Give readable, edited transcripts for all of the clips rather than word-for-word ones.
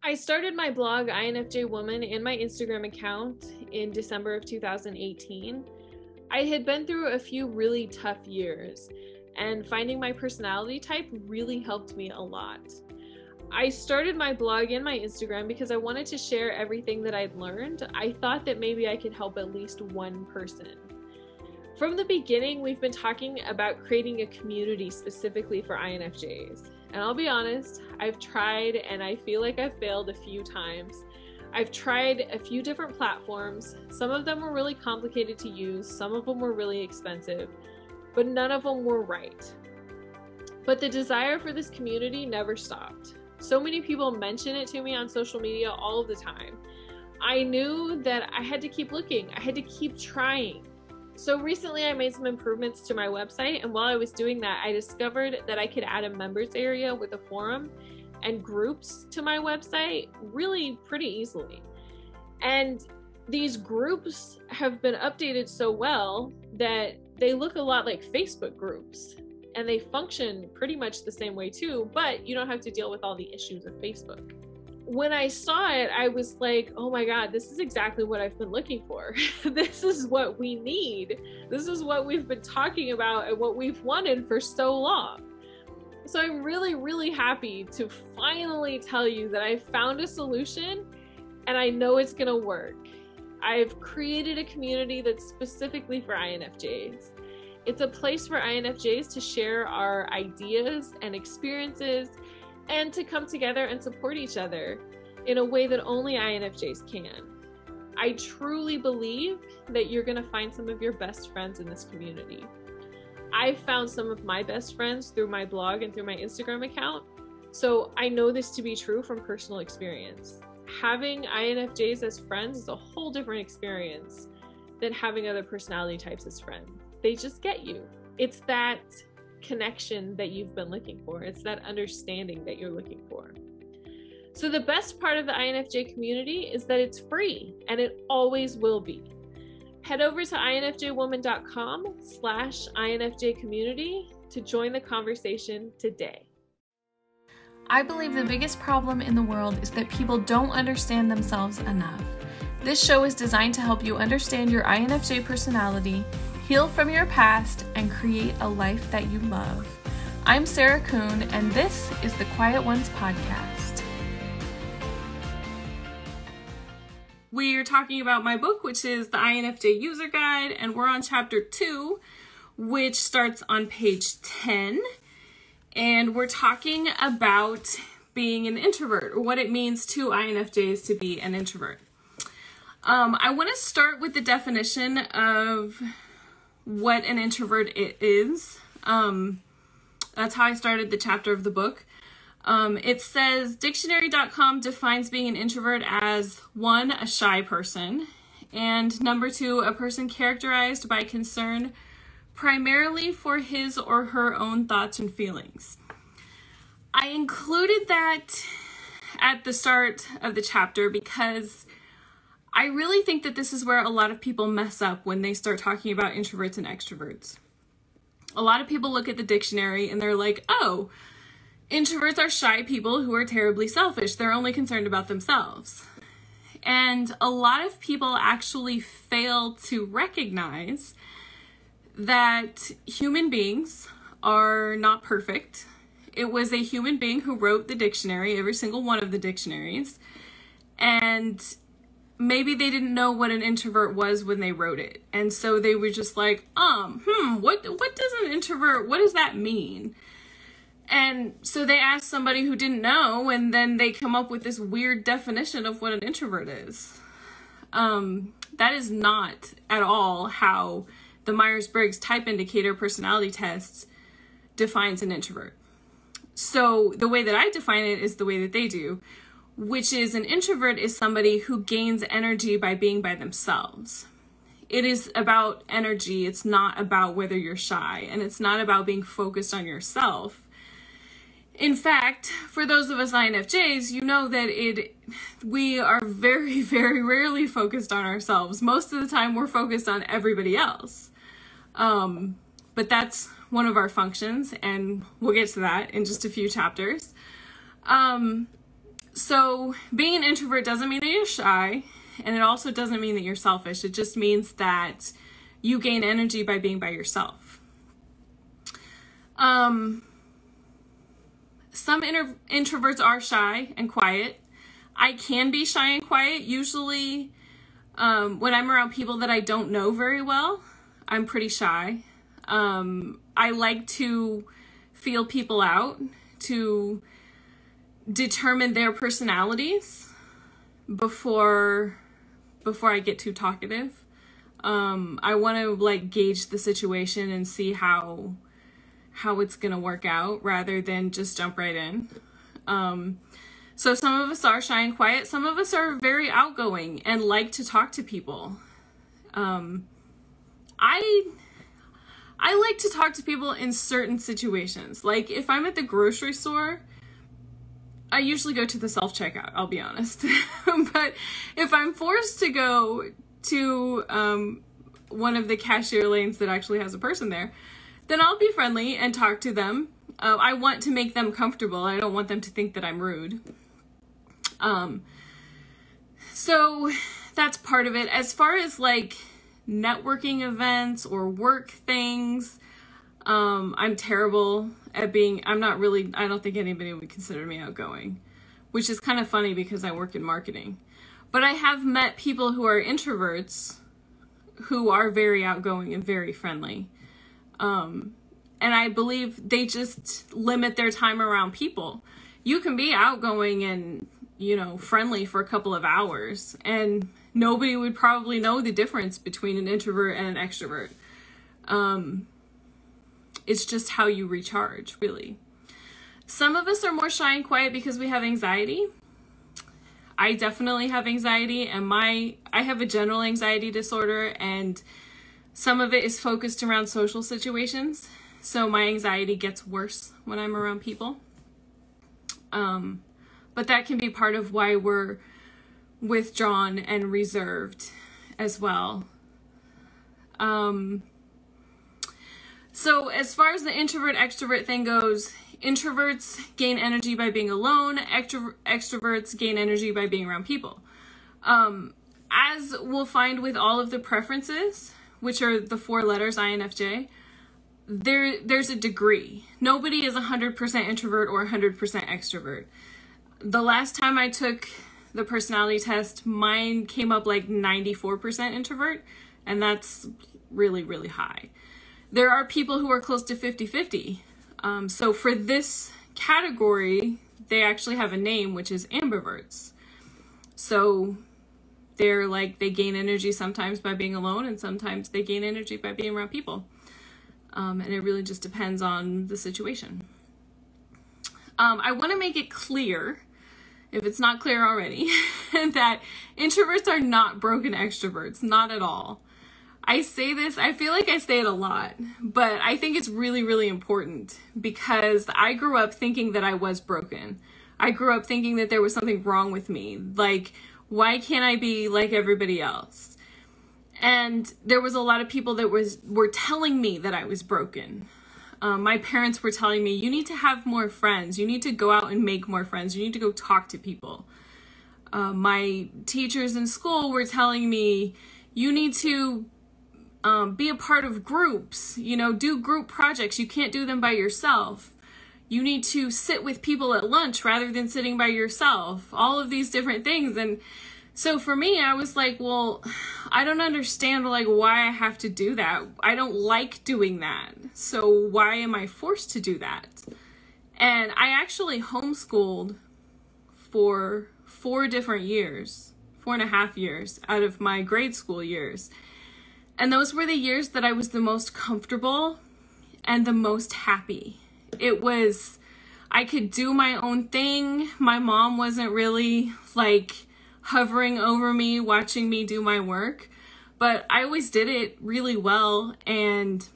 I started my blog, INFJ Woman, and my Instagram account in December of 2018. I had been through a few really tough years, and finding my personality type really helped me a lot. I started my blog and my Instagram because I wanted to share everything that I'd learned. I thought that maybe I could help at least one person. From the beginning, we've been talking about creating a community specifically for INFJs. And I'll be honest, I've tried and I feel like I've failed a few times. I've tried a few different platforms. Some of them were really complicated to use. Some of them were really expensive, but none of them were right. But the desire for this community never stopped. So many people mention it to me on social media all of the time. I knew that I had to keep looking. I had to keep trying. So recently I made some improvements to my website, and while I was doing that, I discovered that I could add a members area with a forum and groups to my website really pretty easily. And these groups have been updated so well that they look a lot like Facebook groups, and they function pretty much the same way too, but you don't have to deal with all the issues of Facebook. When I saw it, I was like, oh my God, this is exactly what I've been looking for. This is what we need. This is what we've been talking about and what we've wanted for so long. So I'm really, really happy to finally tell you that I found a solution and I know it's gonna work. I've created a community that's specifically for INFJs. It's a place for INFJs to share our ideas and experiences and to come together and support each other in a way that only INFJs can. I truly believe that you're gonna find some of your best friends in this community. I've found some of my best friends through my blog and through my Instagram account, so I know this to be true from personal experience. Having INFJs as friends is a whole different experience than having other personality types as friends. They just get you. It's that connection that you've been looking for. It's that understanding that you're looking for. So the best part of the INFJ community is that it's free, and it always will be. Head over to infjwoman.com/INFJ community to join the conversation today. I believe the biggest problem in the world is that people don't understand themselves enough. This show is designed to help you understand your INFJ personality, heal from your past, and create a life that you love. I'm Sarah Kuhn, and this is the Quiet Ones podcast. We are talking about my book, which is the INFJ User Guide, and we're on chapter 2, which starts on page 10. And we're talking about being an introvert, or what it means to INFJs to be an introvert. I want to start with the definition of what an introvert is. That's how I started the chapter of the book. It says dictionary.com defines being an introvert as 1, a shy person, and 2, a person characterized by concern primarily for his or her own thoughts and feelings. I included that at the start of the chapter because I really think that this is where a lot of people mess up when they start talking about introverts and extroverts. A lot of people look at the dictionary and they're like, oh, introverts are shy people who are terribly selfish. They're only concerned about themselves. And a lot of people actually fail to recognize that human beings are not perfect. It was a human being who wrote the dictionary, every single one of the dictionaries, and maybe they didn't know what an introvert was when they wrote it. And so they were just like, what does an introvert, what does that mean? And so they asked somebody who didn't know, and then they come up with this weird definition of what an introvert is. That is not at all how the Myers-Briggs Type Indicator personality test defines an introvert. So the way that I define it is the way that they do, which is an introvert is somebody who gains energy by being by themselves. It is about energy. It's not about whether you're shy, and it's not about being focused on yourself. In fact, for those of us INFJs, you know that we are very, very rarely focused on ourselves. Most of the time we're focused on everybody else. But that's one of our functions, and we'll get to that in just a few chapters. So being an introvert doesn't mean that you're shy, and it also doesn't mean that you're selfish. It just means that you gain energy by being by yourself. Some introverts are shy and quiet. I can be shy and quiet. Usually when I'm around people that I don't know very well, I'm pretty shy. I like to feel people out, to determine their personalities before I get too talkative. I want to like gauge the situation and see how it's gonna work out rather than just jump right in. So some of us are shy and quiet. Some of us are very outgoing and like to talk to people. I like to talk to people in certain situations. Like if I'm at the grocery store, I usually go to the self-checkout, I'll be honest. But if I'm forced to go to one of the cashier lanes that actually has a person there, then I'll be friendly and talk to them. I want to make them comfortable. I don't want them to think that I'm rude. So that's part of it. As far as like networking events or work things, I'm terrible at I don't think anybody would consider me outgoing, which is kind of funny because I work in marketing. But I have met people who are introverts who are very outgoing and very friendly. And I believe they just limit their time around people. You can be outgoing and, friendly for a couple of hours, and nobody would probably know the difference between an introvert and an extrovert. It's just how you recharge, really. Some of us are more shy and quiet because we have anxiety. I definitely have anxiety, and I have a general anxiety disorder, and some of it is focused around social situations. So my anxiety gets worse when I'm around people. But that can be part of why we're withdrawn and reserved as well. So as far as the introvert extrovert thing goes, introverts gain energy by being alone, extroverts gain energy by being around people. As we'll find with all of the preferences, which are the 4 letters INFJ, there's a degree. Nobody is 100% introvert or 100% extrovert. The last time I took the personality test, mine came up like 94% introvert, and that's really, really high. There are people who are close to 50-50. So for this category, they actually have a name, which is Ambiverts. So they gain energy sometimes by being alone, and sometimes they gain energy by being around people. And it really just depends on the situation. I want to make it clear, if it's not clear already, that introverts are not broken extroverts, not at all. I say this, I feel like I say it a lot, but I think it's really, really important because I grew up thinking that I was broken. I grew up thinking that there was something wrong with me. Like, why can't I be like everybody else? And there was a lot of people that were telling me that I was broken. My parents were telling me, you need to have more friends. You need to go out and make more friends. You need to go talk to people. My teachers in school were telling me, you need to be a part of groups, do group projects. You can't do them by yourself. You need to sit with people at lunch rather than sitting by yourself. All of these different things. And so for me, I was like, well, I don't understand why I have to do that. I don't like doing that. So why am I forced to do that? And I actually homeschooled for 4 different years, 4.5 years out of my grade school years. And those were the years that I was the most comfortable and the most happy. I could do my own thing. My mom wasn't really hovering over me, watching me do my work, but I always did it really well, and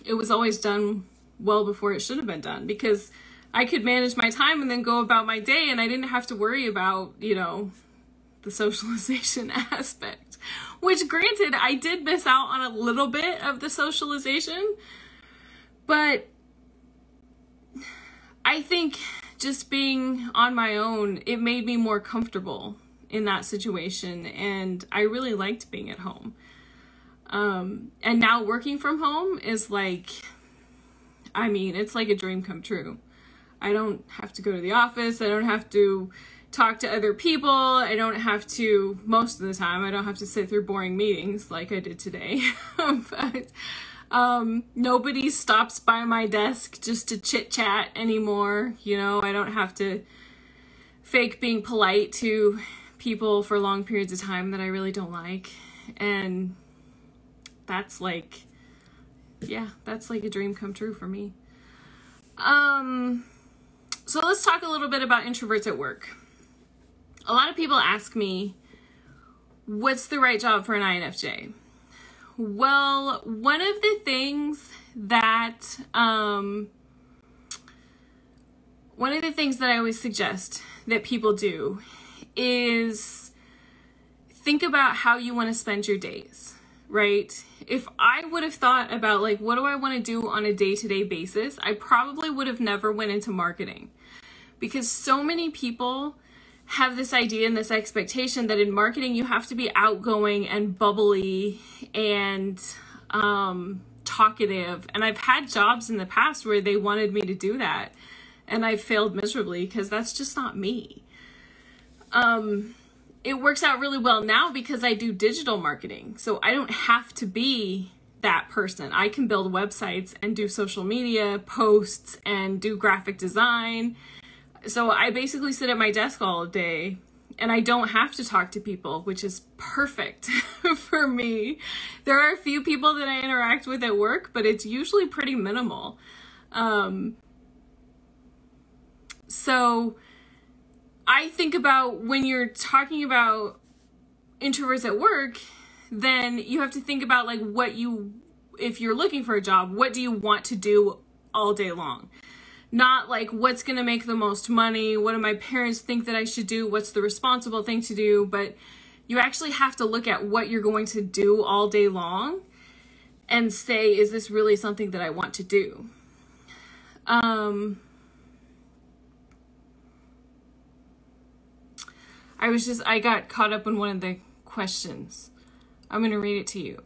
it was always done well before it should have been done because I could manage my time and then go about my day, and I didn't have to worry about, the socialization aspect, which granted, I did miss out on a little bit of the socialization, but I think just being on my own, it made me more comfortable in that situation, and I really liked being at home. And now working from home is like, I mean, it's like a dream come true. I don't have to go to the office. I don't have to talk to other people. I don't have to, most of the time, I don't have to sit through boring meetings like I did today. But nobody stops by my desk just to chit chat anymore. You know, I don't have to fake being polite to people for long periods of time that I really don't like. And that's like, yeah, that's like a dream come true for me. So let's talk a little bit about introverts at work. A lot of people ask me, what's the right job for an INFJ? Well, one of the things that I always suggest that people do is think about how you want to spend your days, right? If I would have thought about like, what do I want to do on a day-to-day basis, I probably would have never went into marketing, because so many people have this idea and this expectation that in marketing you have to be outgoing and bubbly and talkative. And I've had jobs in the past where they wanted me to do that, and I failed miserably because that's just not me. It works out really well now because I do digital marketing, so I don't have to be that person. I can build websites and do social media posts and do graphic design. So I basically sit at my desk all day and I don't have to talk to people, which is perfect for me. There are a few people that I interact with at work, but it's usually pretty minimal. So I think about when you're talking about introverts at work, then you have to think about like if you're looking for a job, what do you want to do all day long? Not like what's going to make the most money, what do my parents think that I should do, what's the responsible thing to do, but you actually have to look at what you're going to do all day long and say, is this really something that I want to do? I got caught up in one of the questions. I'm going to read it to you.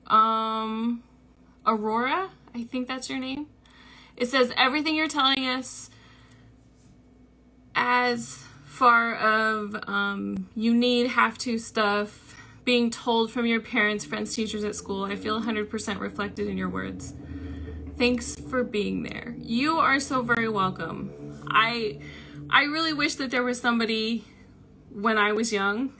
Aurora, I think that's your name. It says, everything you're telling us as far of you need, have to stuff, being told from your parents, friends, teachers at school, I feel 100% reflected in your words. Thanks for being there. You are so very welcome. I really wish that there was somebody when I was young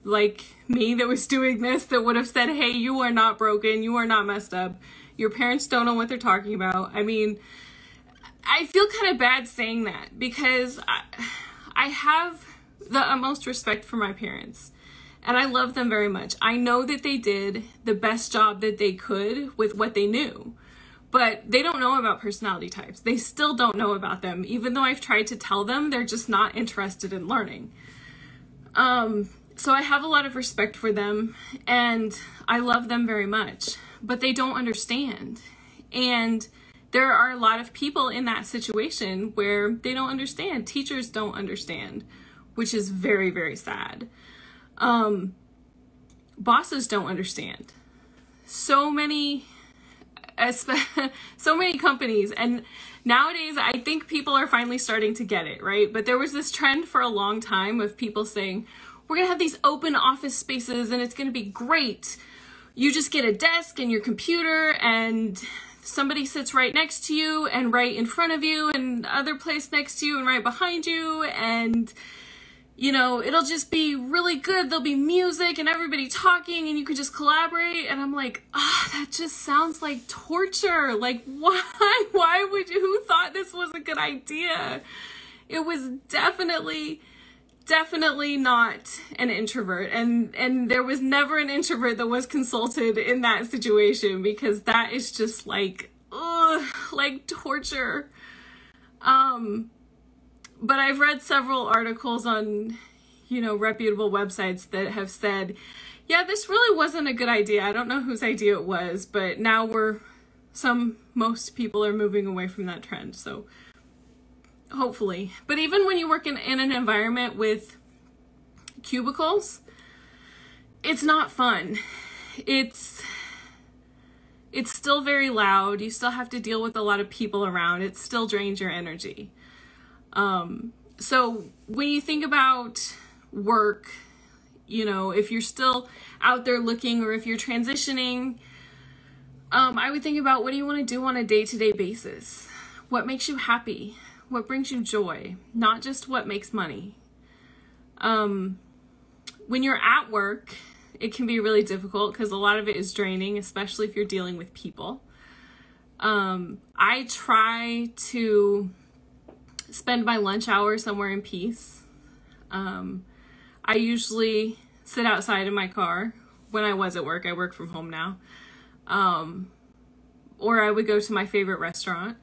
like me that was doing this that would have said, hey, you are not broken, you are not messed up. Your parents don't know what they're talking about. I mean, I feel kind of bad saying that because I have the utmost respect for my parents and I love them very much. I know that they did the best job that they could with what they knew, but they don't know about personality types. They still don't know about them. Even though I've tried to tell them, they're just not interested in learning. So I have a lot of respect for them and I love them very much, but they don't understand. And there are a lot of people in that situation where they don't understand. Teachers don't understand, which is very, very sad. Bosses don't understand. So many companies, and nowadays I think people are finally starting to get it, right? But there was this trend for a long time of people saying, we're gonna have these open office spaces and it's gonna be great. You just get a desk and your computer and somebody sits right next to you and right in front of you and other place next to you and right behind you, and you know, it'll just be really good. There'll be music and everybody talking and you could just collaborate. And I'm like, that just sounds like torture. Like, why would you, who thought this was a good idea? It was definitely not an introvert. And there was never an introvert that was consulted in that situation, because that is just like, like torture. But I've read several articles on, reputable websites that have said, yeah, this really wasn't a good idea. I don't know whose idea it was, but now most people are moving away from that trend. So hopefully. But even when you work in an environment with cubicles, it's not fun. It's still very loud. You still have to deal with a lot of people around. It still drains your energy. So when you think about work, if you're still out there looking, or if you're transitioning, I would think about, what do you want to do on a day-to-day basis? What makes you happy? What brings you joy? Not just what makes money. When you're at work, it can be really difficult because a lot of it is draining, especially if you're dealing with people. I try to spend my lunch hour somewhere in peace. I usually sit outside in my car when I was at work. I work from home now. Or I would go to my favorite restaurant.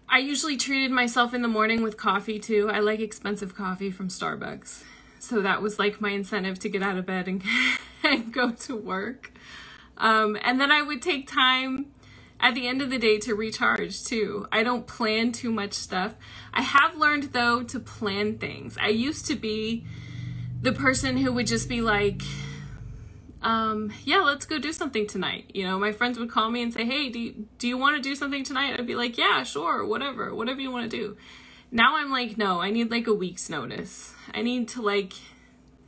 I usually treated myself in the morning with coffee too. I like expensive coffee from Starbucks. So that was like my incentive to get out of bed and go to work. And then I would take time at the end of the day to recharge too. I don't plan too much stuff. I have learned though to plan things. I used to be the person who would just be like, yeah, let's go do something tonight. My friends would call me and say, hey, do you want to do something tonight? I'd be like, yeah, sure, whatever you want to do. Now I'm like, no, I need like a week's notice. I need to like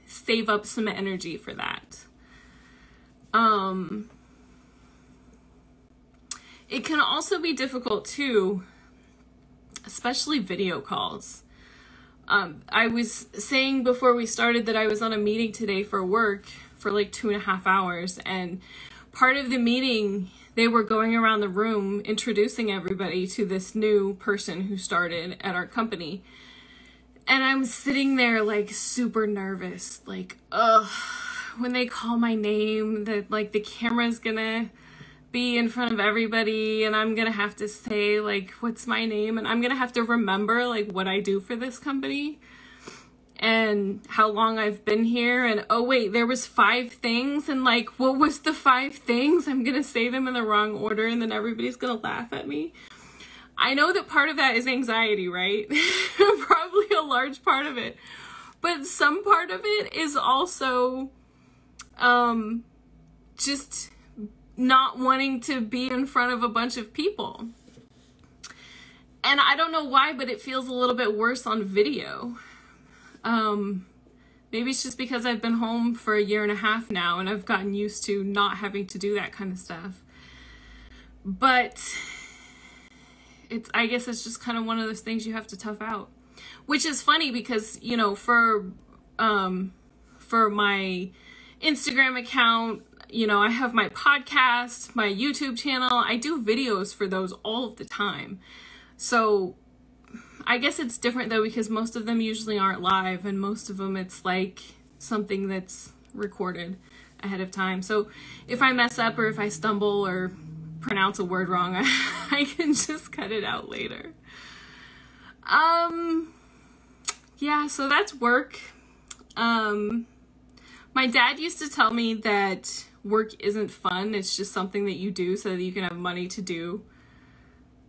save up some energy for that. It can also be difficult too, especially video calls. I was saying before we started that I was on a meeting today for work for like 2.5 hours, and part of the meeting, they were going around the room introducing everybody to this new person who started at our company. And I'm sitting there like super nervous, like, when they call my name, that like the camera's gonna be in front of everybody and I'm gonna have to say like, what's my name? And I'm gonna have to remember like what I do for this company and how long I've been here. And oh wait, there was 5 things, and like, what was the 5 things? I'm gonna say them in the wrong order and then everybody's gonna laugh at me. I know that part of that is anxiety, right? Probably a large part of it. But some part of it is also just not wanting to be in front of a bunch of people. And I don't know why, but it feels a little bit worse on video. Maybe it's just because I've been home for 1.5 years now and I've gotten used to not having to do that kind of stuff. But I guess it's just kind of one of those things you have to tough out. Which is funny because, for my Instagram account, I have my podcast, my YouTube channel. I do videos for those all of the time. So I guess it's different though, because most of them usually aren't live, and most of them it's like something that's recorded ahead of time. So if I mess up or if I stumble or pronounce a word wrong, I can just cut it out later. Yeah, so that's work. My dad used to tell me that work isn't fun. It's just something that you do so that you can have money to do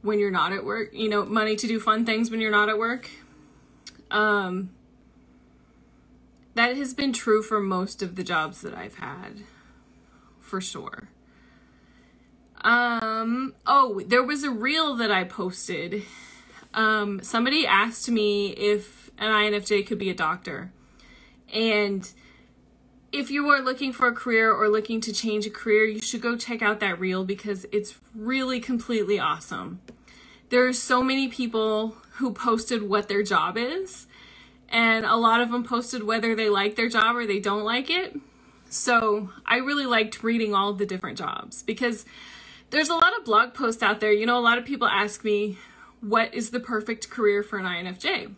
when you're not at work. Money to do fun things when you're not at work. That has been true for most of the jobs that I've had, for sure. Oh, there was a reel that I posted. Somebody asked me if an INFJ could be a doctor. And if you are looking for a career or looking to change a career, you should go check out that reel because it's really completely awesome. There are so many people who posted what their job is, and a lot of them posted whether they like their job or they don't like it. So I really liked reading all of the different jobs because there's a lot of blog posts out there. A lot of people ask me, what is the perfect career for an INFJ?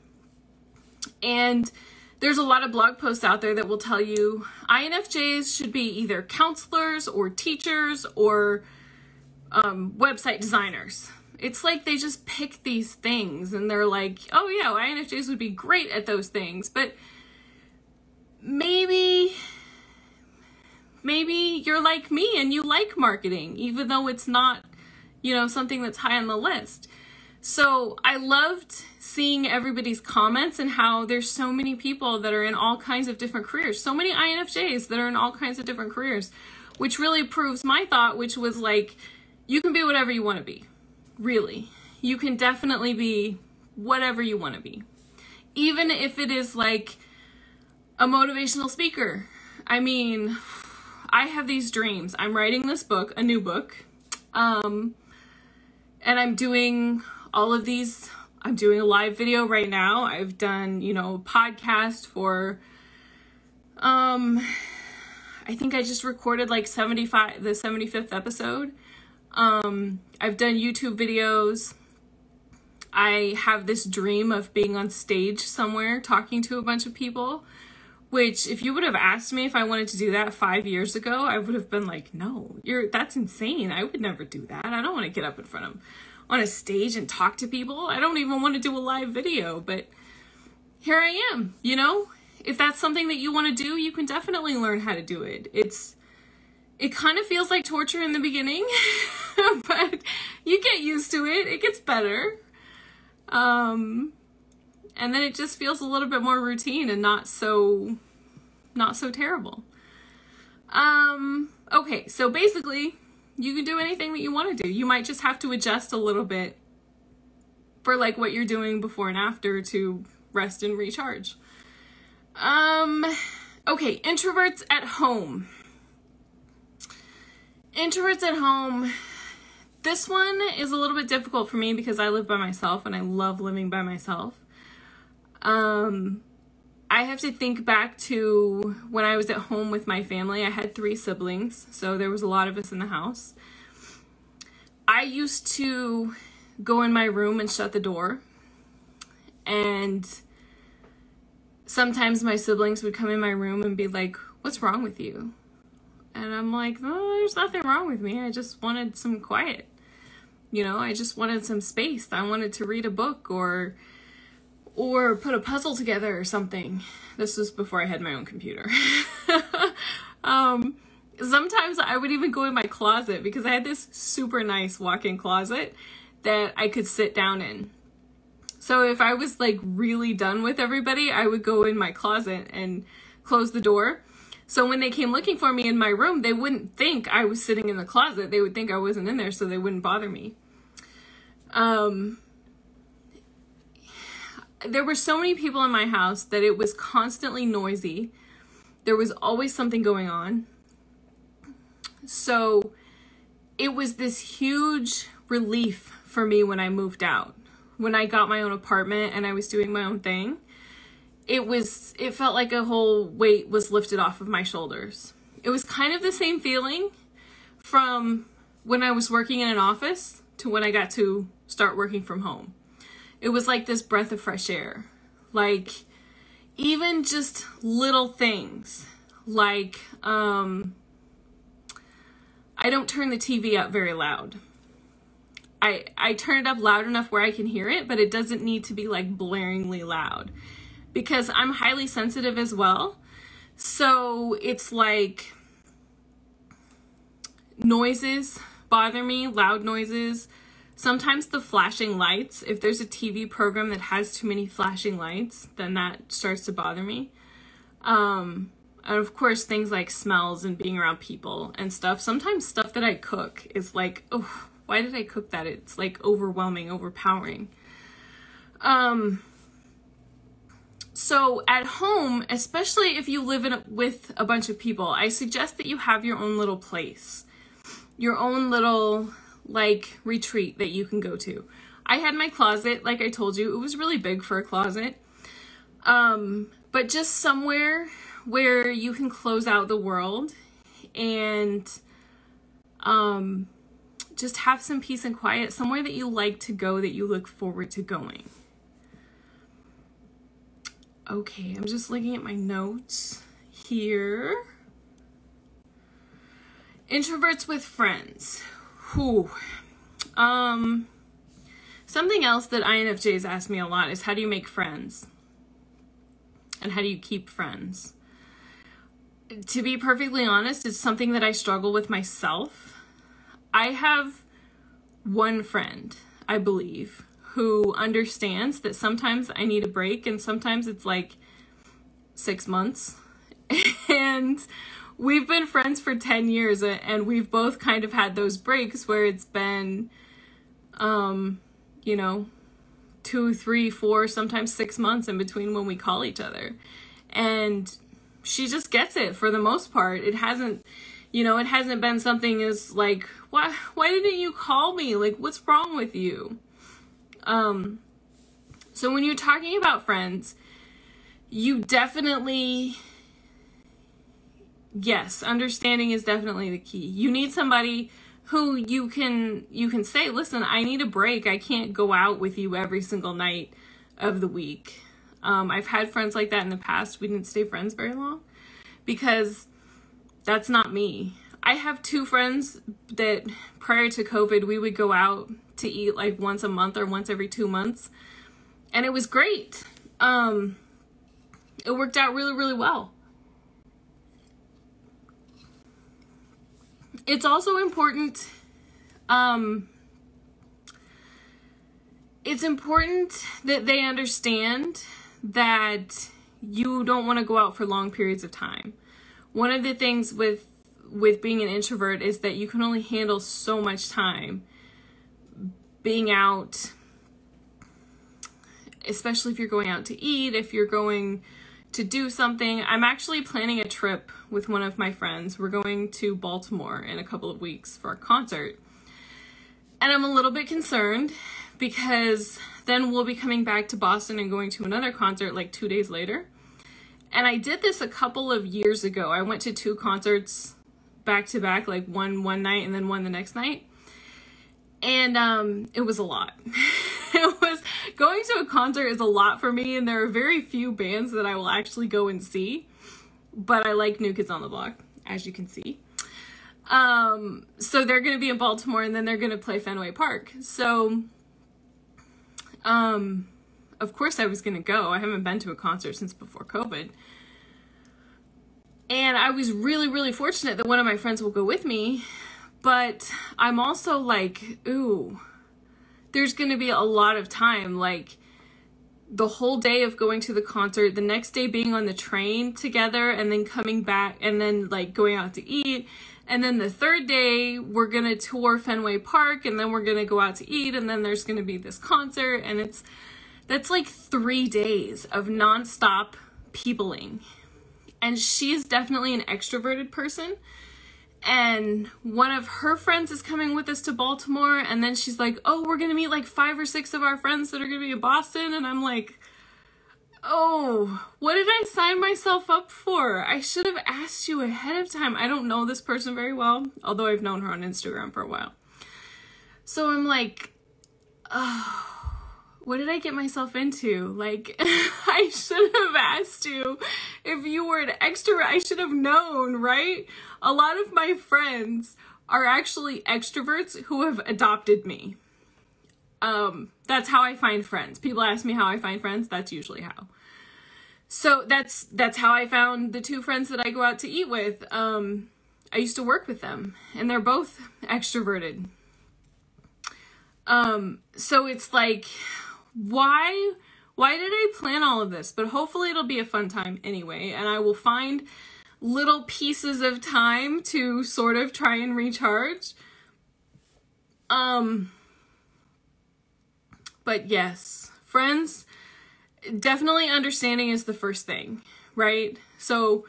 And there's a lot of blog posts out there that will tell you INFJs should be either counselors or teachers or website designers. It's like they just pick these things and they're like, oh yeah, INFJs would be great at those things. But maybe you're like me and you like marketing, even though it's not, something that's high on the list. So I loved seeing everybody's comments and how there's so many people that are in all kinds of different careers. So many INFJs that are in all kinds of different careers, which really proves my thought, which was like, you can be whatever you want to be. Really. You can definitely be whatever you want to be. Even if it is like a motivational speaker. I mean, I have these dreams. I'm writing this book, a new book. And I'm doing all of these. I'm doing a live video right now. I've done, you know, podcast for, I think I just recorded like the 75th episode. I've done YouTube videos. I have this dream of being on stage somewhere talking to a bunch of people, which if you would have asked me if I wanted to do that 5 years ago, I would have been like, no, that's insane. I would never do that. I don't want to get up in front of on a stage and talk to people. I don't even want to do a live video, but here I am, you know? If that's something that you want to do, you can definitely learn how to do it. It kind of feels like torture in the beginning, but you get used to it. It gets better. And then it just feels a little bit more routine and not so terrible. Okay, so basically, you can do anything that you want to do. You might just have to adjust a little bit for like what you're doing before and after to rest and recharge. Okay, introverts at home. Introverts at home. This one is a little bit difficult for me because I live by myself and I love living by myself. I have to think back to when I was at home with my family. I had 3 siblings, so there was a lot of us in the house. I used to go in my room and shut the door, and sometimes my siblings would come in my room and be like, "What's wrong with you?" And I'm like, "Oh, there's nothing wrong with me. I just wanted some quiet. You know, I just wanted some space. I wanted to read a book or put a puzzle together or something." This was before I had my own computer. Sometimes I would even go in my closet because I had this super nice walk-in closet that I could sit down in. So if I was like really done with everybody, I would go in my closet and close the door. So when they came looking for me in my room, they wouldn't think I was sitting in the closet. They would think I wasn't in there, so they wouldn't bother me. There were so many people in my house that it was constantly noisy. There was always something going on. So it was this huge relief for me when I moved out. When I got my own apartment and I was doing my own thing, it felt like a whole weight was lifted off of my shoulders. It was kind of the same feeling from when I was working in an office to when I got to start working from home. It was like this breath of fresh air. Like, even just little things. Like, I don't turn the TV up very loud. I turn it up loud enough where I can hear it, but it doesn't need to be like blaringly loud. Because I'm highly sensitive as well. So it's like noises bother me, loud noises. Sometimes the flashing lights, if there's a TV program that has too many flashing lights, then that starts to bother me. And of course, things like smells and being around people and stuff. Sometimes stuff that I cook is like, oh, why did I cook that? It's like overwhelming, overpowering. So at home, especially if you live with a bunch of people, I suggest that you have your own little place, your own little like retreat that you can go to. I had my closet, like I told you, it was really big for a closet. But just somewhere where you can close out the world and just have some peace and quiet, somewhere that you like to go, that you look forward to going. Okay, I'm just looking at my notes here. Introverts with friends. Whew. Something else that INFJs ask me a lot is, how do you make friends? And how do you keep friends? To be perfectly honest, it's something that I struggle with myself. I have one friend, I believe, who understands that sometimes I need a break and sometimes it's like 6 months. And we've been friends for 10 years and we've both kind of had those breaks where it's been, 2, 3, 4, sometimes 6 months in between when we call each other. And she just gets it for the most part. It hasn't been something as like, why didn't you call me? Like, what's wrong with you? So when you're talking about friends, you definitely, yes, understanding is definitely the key. You need somebody who you can say, listen, I need a break. I can't go out with you every single night of the week. I've had friends like that in the past. We didn't stay friends very long because that's not me. I have 2 friends that prior to COVID, we would go out to eat like once a month or once every 2 months. And it was great. It worked out really, really well. It's also important, it's important that they understand that you don't want to go out for long periods of time. One of the things with being an introvert is that you can only handle so much time being out, especially if you're going out to eat, if you're going to do something. I'm actually planning a trip with one of my friends. We're going to Baltimore in a couple of weeks for a concert. And I'm a little bit concerned because then we'll be coming back to Boston and going to another concert like 2 days later. And I did this a couple of years ago. I went to 2 concerts back to back, like one night and then one the next night. And it was a lot. Going to a concert is a lot for me, and there are very few bands that I will actually go and see. But I like New Kids on the Block, as you can see. So they're going to be in Baltimore, and then they're going to play Fenway Park. So, of course I was going to go. I haven't been to a concert since before COVID. And I was really, really fortunate that one of my friends will go with me. But I'm also like, ooh, there's going to be a lot of time, like the whole day of going to the concert, the next day being on the train together, and then coming back, and then like going out to eat. And then the third day, we're going to tour Fenway Park, and then we're going to go out to eat, and then there's going to be this concert. And that's like 3 days of nonstop peopling. And she's definitely an extroverted person. And one of her friends is coming with us to Baltimore. And then she's like, oh, we're going to meet like 5 or 6 of our friends that are going to be in Boston. And I'm like, oh, what did I sign myself up for? I should have asked you ahead of time. I don't know this person very well, although I've known her on Instagram for a while. So I'm like, oh, what did I get myself into? Like, I should have asked you if you were an extrovert. I should have known, right? A lot of my friends are actually extroverts who have adopted me. That's how I find friends. People ask me how I find friends. That's usually how. So that's how I found the 2 friends that I go out to eat with. I used to work with them, and they're both extroverted. So it's like, why did I plan all of this? But hopefully it'll be a fun time anyway, and I will find little pieces of time to sort of try and recharge. But yes, friends, definitely understanding is the first thing, right? So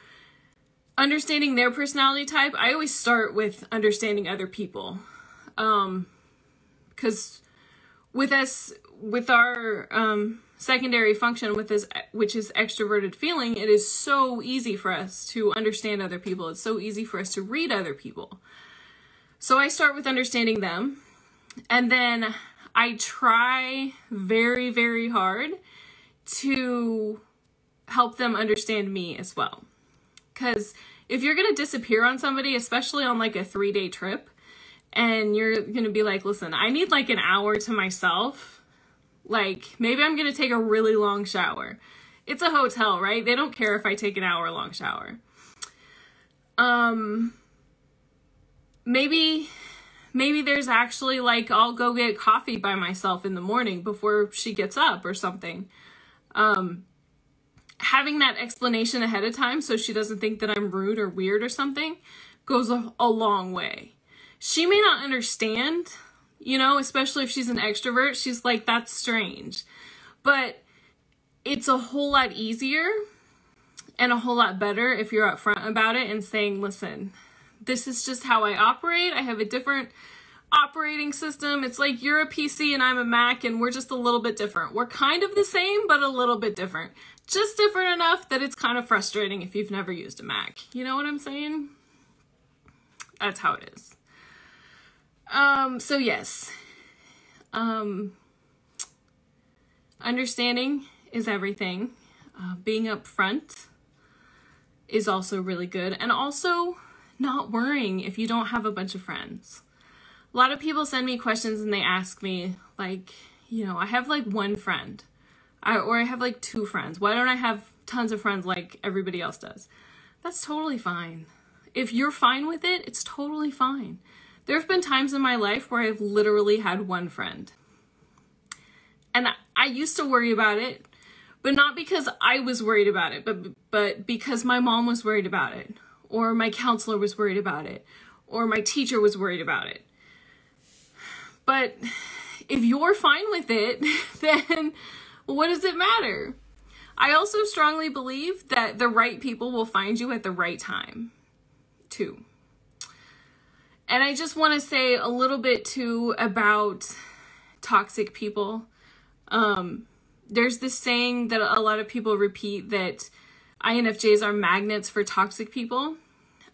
understanding their personality type, I always start with understanding other people. Because with our secondary function with this, which is extroverted feeling, it is so easy for us to understand other people. It's so easy for us to read other people. So I start with understanding them, and then I try very, very hard to help them understand me as well. Because if you're going to disappear on somebody, especially on like a 3-day trip, and you're going to be like, listen, I need like an hour to myself. Like, maybe I'm going to take a really long shower. It's a hotel, right? They don't care if I take an hour-long shower. Maybe maybe there's actually like, I'll go get coffee by myself in the morning before she gets up or something. Having that explanation ahead of time so she doesn't think that I'm rude or weird or something goes a long way. She may not understand, you know, especially if she's an extrovert. She's like, that's strange. But it's a whole lot easier and a whole lot better if you're upfront about it and saying, listen, this is just how I operate. I have a different operating system. It's like you're a PC and I'm a Mac, and we're just a little bit different. We're kind of the same, but a little bit different. Just different enough that it's kind of frustrating if you've never used a Mac. You know what I'm saying? That's how it is. So yes, understanding is everything. Being upfront is also really good. And also not worrying if you don't have a bunch of friends. A lot of people send me questions and they ask me like, you know, I have like one friend or I have like two friends. Why don't I have tons of friends like everybody else does? That's totally fine. If you're fine with it, it's totally fine. There have been times in my life where I've literally had one friend. And I used to worry about it, but not because I was worried about it, but because my mom was worried about it, or my counselor was worried about it, or my teacher was worried about it. But if you're fine with it, then what does it matter? I also strongly believe that the right people will find you at the right time, too. And I just want to say a little bit too about toxic people. There's this saying that a lot of people repeat that INFJs are magnets for toxic people.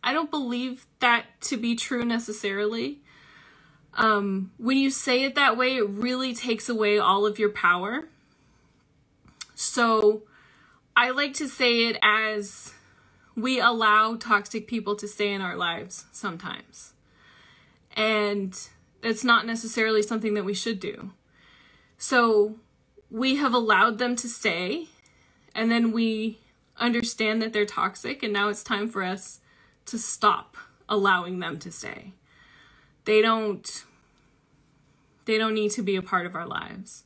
I don't believe that to be true necessarily. When you say it that way, it really takes away all of your power. So I like to say it as we allow toxic people to stay in our lives sometimes. And it's not necessarily something that we should do. So we have allowed them to stay, and then we understand that they're toxic, and now it's time for us to stop allowing them to stay. They don't need to be a part of our lives.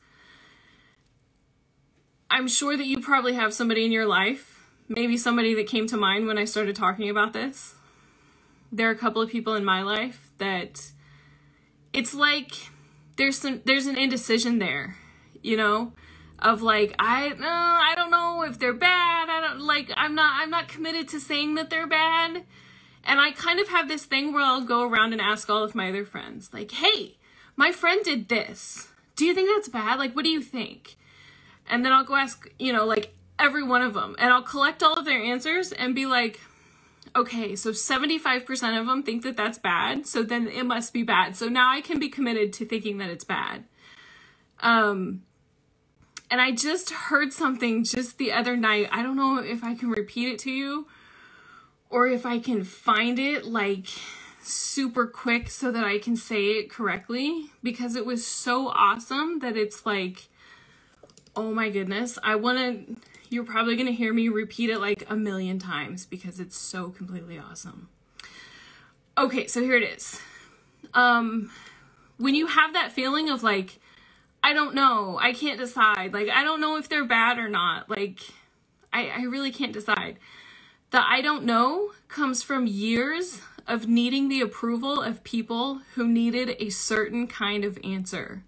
I'm sure that you probably have somebody in your life, maybe somebody that came to mind when I started talking about this. There are a couple of people in my life that it's like there's an indecision there, you know, of like, I don't know if they're bad. I'm not committed to saying that they're bad. And I kind of have this thing where I'll go around and ask all of my other friends, like, hey, my friend did this. Do you think that's bad? Like, what do you think? And then I'll go ask, you know, like every one of them, and I'll collect all of their answers and be like, okay, so 75% of them think that that's bad, so then it must be bad. So now I can be committed to thinking that it's bad. And I just heard something just the other night. I don't know if I can repeat it to you or if I can find it like super quick so that I can say it correctly, because it was so awesome that it's like, oh my goodness, you're probably going to hear me repeat it like a million times because it's so completely awesome. Okay, so here it is. When you have that feeling of like, I don't know, I can't decide, like, I don't know if they're bad or not, like, I really can't decide. The I don't know comes from years of needing the approval of people who needed a certain kind of answer.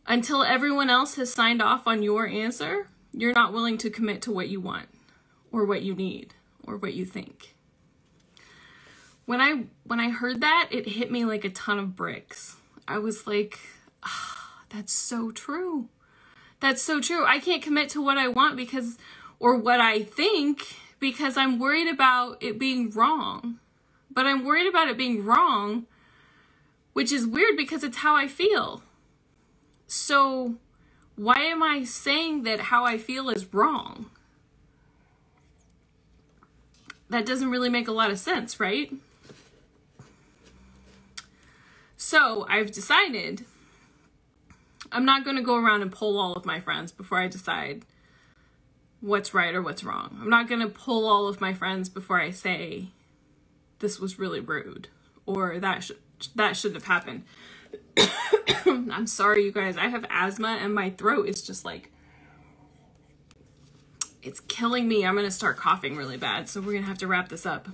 Until everyone else has signed off on your answer, you're not willing to commit to what you want or what you need or what you think. When I heard that, it hit me like a ton of bricks. I was like, that's so true. That's so true. I can't commit to what I want or what I think because I'm worried about it being wrong. But I'm worried about it being wrong, which is weird because it's how I feel. So why am I saying that how I feel is wrong? That doesn't really make a lot of sense, right? So I've decided I'm not going to go around and poll all of my friends before I decide what's right or what's wrong. I'm not going to poll all of my friends before I say this was really rude or that that shouldn't have happened. I'm sorry, you guys. I have asthma and my throat is just like, it's killing me. I'm going to start coughing really bad. So we're going to have to wrap this up.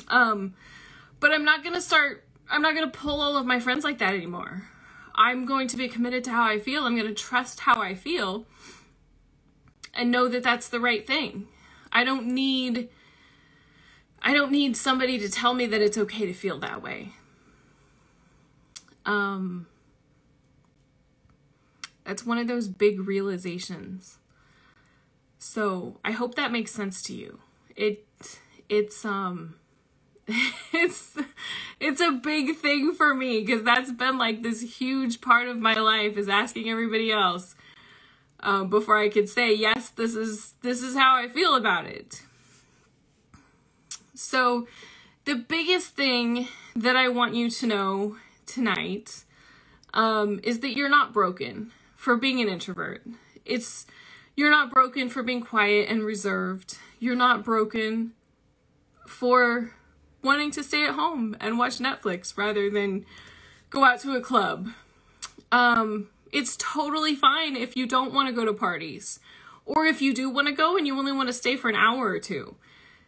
But I'm not going to pull all of my friends like that anymore. I'm going to be committed to how I feel. I'm going to trust how I feel and know that that's the right thing. I don't need somebody to tell me that it's okay to feel that way. That's one of those big realizations. So I hope that makes sense to you. It's it's a big thing for me because that's been like this huge part of my life, is asking everybody else before I could say, yes, this is how I feel about it. So the biggest thing that I want you to know tonight is that you're not broken for being an introvert. You're not broken for being quiet and reserved. You're not broken for wanting to stay at home and watch Netflix rather than go out to a club. It's totally fine if you don't want to go to parties, or if you do want to go and you only want to stay for an hour or two.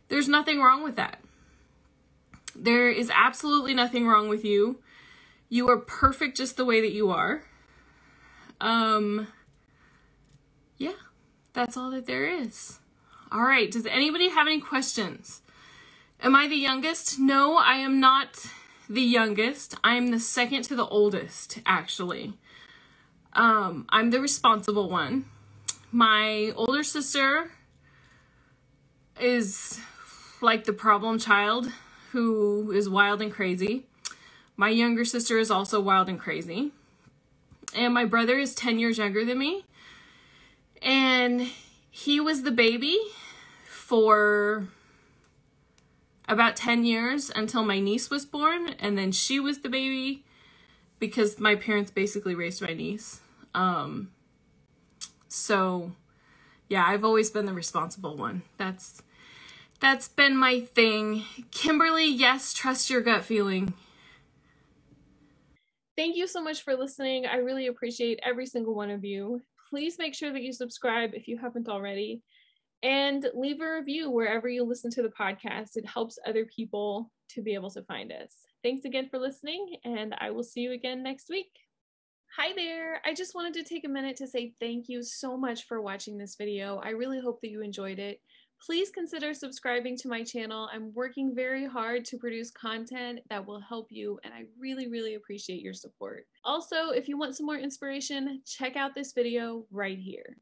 There's nothing wrong with that. There is absolutely nothing wrong with you. You are perfect just the way that you are. Yeah, that's all that there is. All right, does anybody have any questions? Am I the youngest? No, I am not the youngest. I am the second to the oldest, actually. I'm the responsible one. My older sister is like the problem child who is wild and crazy. My younger sister is also wild and crazy. And my brother is 10 years younger than me. And he was the baby for about 10 years until my niece was born. And then she was the baby because my parents basically raised my niece. So yeah, I've always been the responsible one. That's been my thing. Kimberly, yes, trust your gut feeling. Thank you so much for listening. I really appreciate every single one of you. Please make sure that you subscribe if you haven't already, and leave a review wherever you listen to the podcast. It helps other people to be able to find us. Thanks again for listening, and I will see you again next week. Hi there. I just wanted to take a minute to say thank you so much for watching this video. I really hope that you enjoyed it. Please consider subscribing to my channel. I'm working very hard to produce content that will help you, and I really, really appreciate your support. Also, if you want some more inspiration, check out this video right here.